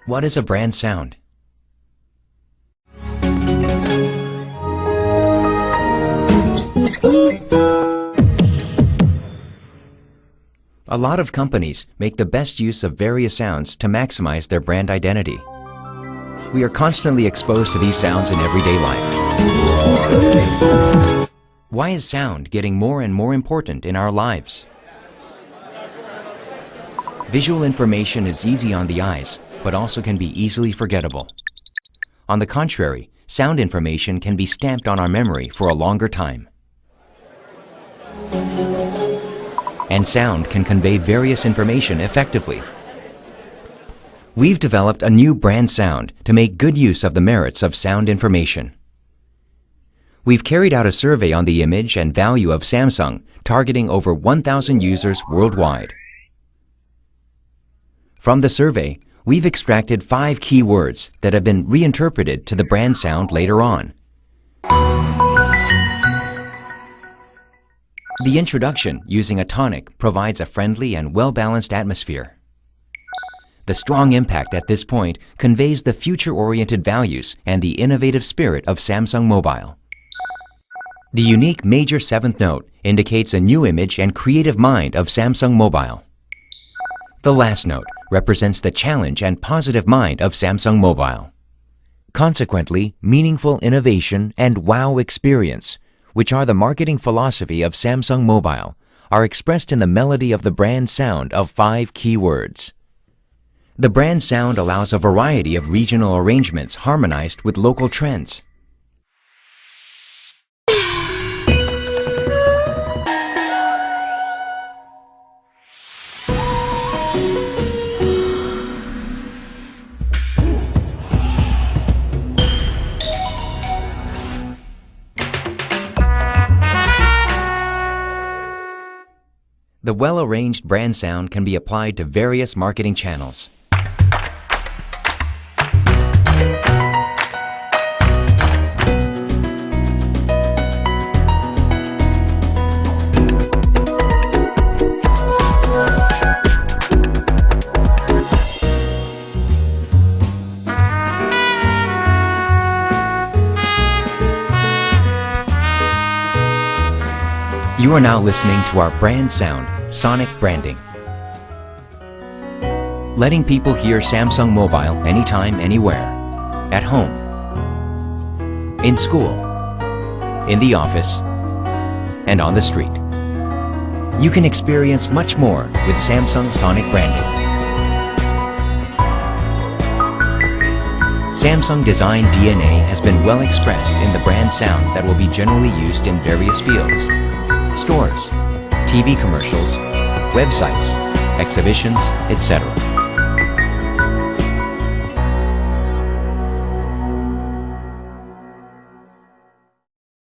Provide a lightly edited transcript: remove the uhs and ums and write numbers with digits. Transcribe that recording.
What is a brand sound? A lot of companies make the best use of various sounds to maximize their brand identity. We are constantly exposed to these sounds in everyday life. Why is sound getting more and more important in our lives? Visual information is easy on the eyes, but also can be easily forgettable. On the contrary, sound information can be stamped on our memory for a longer time. And sound can convey various information effectively. We've developed a new brand sound to make good use of the merits of sound information. We've carried out a survey on the image and value of Samsung, targeting over 1,000 users worldwide. From the survey, we've extracted 5 key words that have been reinterpreted to the brand sound later on. The introduction using a tonic provides a friendly and well-balanced atmosphere. The strong impact at this point conveys the future-oriented values and the innovative spirit of Samsung Mobile. The unique major 7th note indicates a new image and creative mind of Samsung Mobile. The last note represents the challenge and positive mind of Samsung Mobile. Consequently, meaningful innovation and wow experience, which are the marketing philosophy of Samsung Mobile, are expressed in the melody of the brand sound of 5 key words. The brand sound allows a variety of regional arrangements harmonized with local trends. The well-arranged brand sound can be applied to various marketing channels. You are now listening to our brand sound, Sonic Branding. Letting people hear Samsung Mobile anytime, anywhere. At home, in school, in the office, and on the street. You can experience much more with Samsung Sonic Branding. Samsung design DNA has been well expressed in the brand sound that will be generally used in various fields. Stores, TV commercials, websites, exhibitions, etc.